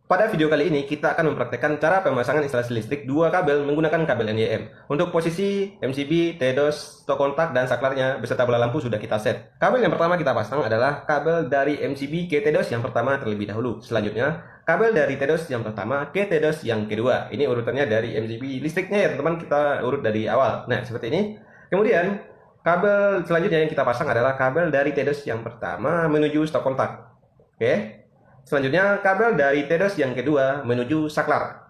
Pada video kali ini kita akan mempraktekkan cara pemasangan instalasi listrik dua kabel menggunakan kabel NIM. Untuk posisi MCB, TDOS, stok kontak, dan saklarnya beserta bola lampu sudah kita set. Kabel yang pertama kita pasang adalah kabel dari MCB ke TDOS yang pertama terlebih dahulu. Selanjutnya, kabel dari TDOS yang pertama ke TDOS yang kedua. Ini urutannya dari MCB listriknya ya teman-teman, kita urut dari awal. Nah, seperti ini. Kemudian, kabel selanjutnya yang kita pasang adalah kabel dari TDOS yang pertama menuju stok kontak. Oke. Selanjutnya, kabel dari TDOS yang kedua menuju saklar.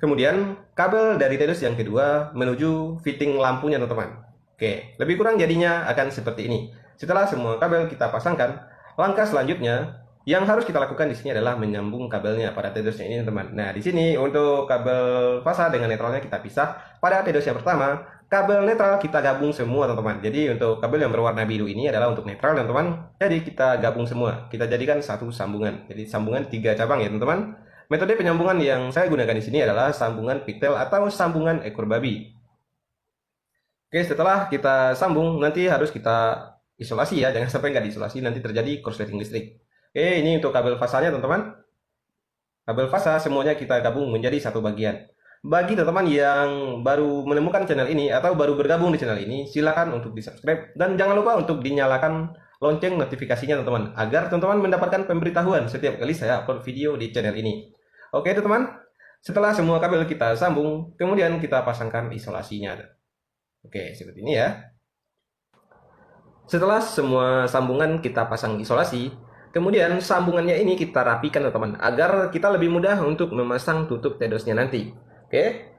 Kemudian, kabel dari TDOS yang kedua menuju fitting lampunya, teman-teman. Oke, lebih kurang jadinya akan seperti ini. Setelah semua kabel kita pasangkan, langkah selanjutnya yang harus kita lakukan di sini adalah menyambung kabelnya pada TDOS-nya ini, teman-teman. Nah, di sini untuk kabel fasa dengan netralnya kita pisah. Pada TDOS yang pertama, kabel netral kita gabung semua, teman-teman. Jadi untuk kabel yang berwarna biru ini adalah untuk netral, teman-teman. Jadi kita gabung semua. Kita jadikan satu sambungan. Jadi sambungan 3 cabang ya, teman-teman. Metode penyambungan yang saya gunakan di sini adalah sambungan pigtail atau sambungan ekor babi. Oke, setelah kita sambung, nanti harus kita isolasi ya. Jangan sampai nggak diisolasi, nanti terjadi korsleting listrik. Oke, ini untuk kabel fasanya, teman-teman. Kabel fasa semuanya kita gabung menjadi satu bagian. Bagi teman-teman yang baru menemukan channel ini atau baru bergabung di channel ini, silakan untuk di-subscribe dan jangan lupa untuk dinyalakan lonceng notifikasinya, teman-teman, agar teman-teman mendapatkan pemberitahuan setiap kali saya upload video di channel ini. Oke, teman-teman. Setelah semua kabel kita sambung, kemudian kita pasangkan isolasinya. Oke, seperti ini ya. Setelah semua sambungan kita pasang isolasi, kemudian sambungannya ini kita rapikan, teman-teman, agar kita lebih mudah untuk memasang tutup TDOS-nya nanti. Oke.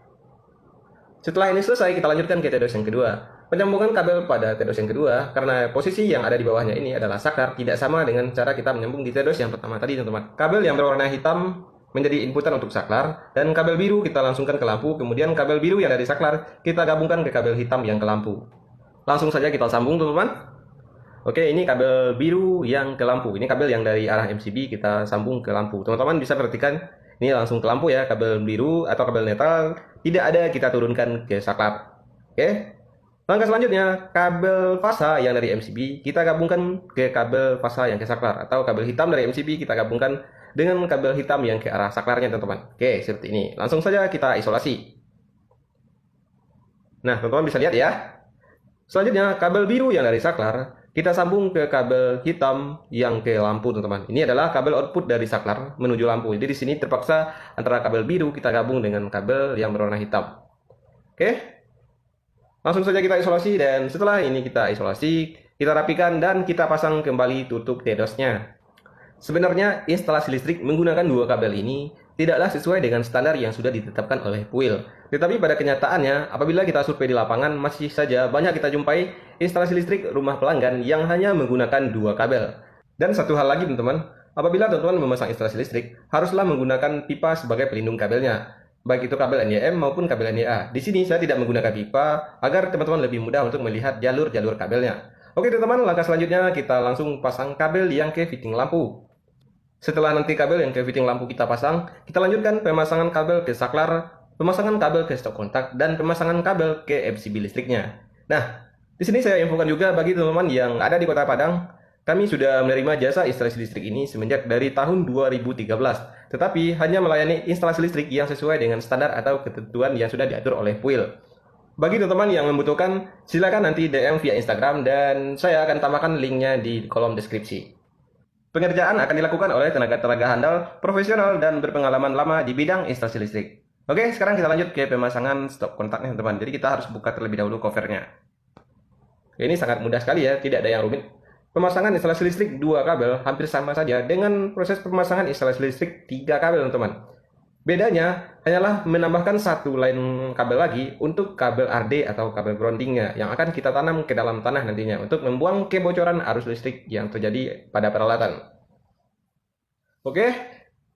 Setelah ini selesai, kita lanjutkan ke TDOS yang kedua. Penyambungan kabel pada TDOS yang kedua, karena posisi yang ada di bawahnya ini adalah saklar, tidak sama dengan cara kita menyambung di TDOS yang pertama tadi, teman-teman. Kabel yang berwarna hitam menjadi inputan untuk saklar, dan kabel biru kita langsungkan ke lampu, kemudian kabel biru yang dari saklar kita gabungkan ke kabel hitam yang ke lampu. Langsung saja kita sambung, teman-teman. Oke, ini kabel biru yang ke lampu. Ini kabel yang dari arah MCB kita sambung ke lampu. Teman-teman bisa perhatikan, ini langsung ke lampu ya, kabel biru atau kabel netral. Tidak ada kita turunkan ke saklar. Oke. Langkah selanjutnya, kabel fasa yang dari MCB kita gabungkan ke kabel fasa yang ke saklar. Atau kabel hitam dari MCB kita gabungkan dengan kabel hitam yang ke arah saklarnya, teman-teman. Oke, seperti ini. Langsung saja kita isolasi. Nah, teman-teman bisa lihat ya. Selanjutnya, kabel biru yang dari saklar kita sambung ke kabel hitam yang ke lampu, teman-teman. Ini adalah kabel output dari saklar menuju lampu. Jadi di sini terpaksa antara kabel biru kita gabung dengan kabel yang berwarna hitam. Oke. Langsung saja kita isolasi, dan setelah ini kita isolasi, kita rapikan dan kita pasang kembali tutup TDOS-nya. Sebenarnya instalasi listrik menggunakan dua kabel ini tidaklah sesuai dengan standar yang sudah ditetapkan oleh PUIL. Tetapi pada kenyataannya, apabila kita survei di lapangan, masih saja banyak kita jumpai instalasi listrik rumah pelanggan yang hanya menggunakan dua kabel. Dan satu hal lagi, teman-teman, apabila teman-teman memasang instalasi listrik, haruslah menggunakan pipa sebagai pelindung kabelnya, baik itu kabel NIM maupun kabel NIA. Di sini saya tidak menggunakan pipa agar teman-teman lebih mudah untuk melihat jalur-jalur kabelnya. Oke, teman-teman, langkah selanjutnya kita langsung pasang kabel yang ke fitting lampu. Setelah nanti kabel yang ke fitting lampu kita pasang, kita lanjutkan pemasangan kabel ke saklar, pemasangan kabel ke stok kontak, dan pemasangan kabel ke MCB listriknya. Nah, di sini saya infokan juga bagi teman-teman yang ada di Kota Padang, kami sudah menerima jasa instalasi listrik ini semenjak dari tahun 2013, tetapi hanya melayani instalasi listrik yang sesuai dengan standar atau ketentuan yang sudah diatur oleh PUIL. Bagi teman-teman yang membutuhkan, silakan nanti DM via Instagram dan saya akan tambahkan linknya di kolom deskripsi. Pengerjaan akan dilakukan oleh tenaga-tenaga handal, profesional, dan berpengalaman lama di bidang instalasi listrik. Oke, sekarang kita lanjut ke pemasangan stop kontaknya, teman-teman. Jadi kita harus buka terlebih dahulu covernya. Ini sangat mudah sekali ya, tidak ada yang rumit. Pemasangan instalasi listrik 2 kabel hampir sama saja dengan proses pemasangan instalasi listrik 3 kabel, teman-teman. Bedanya hanyalah menambahkan satu line kabel lagi untuk kabel RD atau kabel groundingnya yang akan kita tanam ke dalam tanah nantinya untuk membuang kebocoran arus listrik yang terjadi pada peralatan. Oke,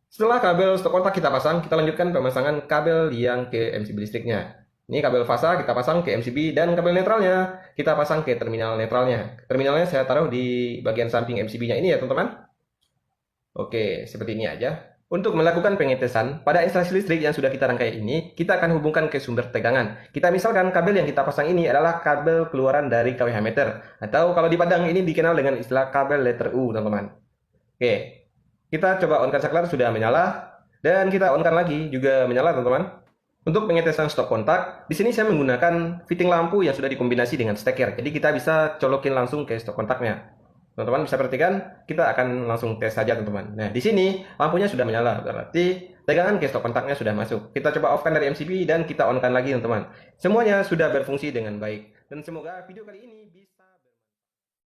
setelah kabel stok kontak kita pasang, kita lanjutkan pemasangan kabel yang ke MCB listriknya. Ini kabel fasa kita pasang ke MCB dan kabel netralnya kita pasang ke terminal netralnya. Terminalnya saya taruh di bagian samping MCB-nya ini ya, teman-teman. Oke, seperti ini aja. Untuk melakukan pengetesan, pada instalasi listrik yang sudah kita rangkai ini, kita akan hubungkan ke sumber tegangan. Kita misalkan kabel yang kita pasang ini adalah kabel keluaran dari kWh meter. Atau kalau di Padang ini dikenal dengan istilah kabel letter U, teman-teman. Oke, kita coba on-kan saklar sudah menyala dan kita on-kan lagi juga menyala teman-teman. Untuk pengetesan stop kontak, di sini saya menggunakan fitting lampu yang sudah dikombinasi dengan steker. Jadi kita bisa colokin langsung ke stop kontaknya. Teman-teman bisa perhatikan, kita akan langsung tes saja teman-teman. Nah, di sini lampunya sudah menyala, berarti tegangan ke stop kontaknya sudah masuk. Kita coba off-kan dari MCB dan kita on-kan lagi teman-teman. Semuanya sudah berfungsi dengan baik. Dan semoga video kali ini bisa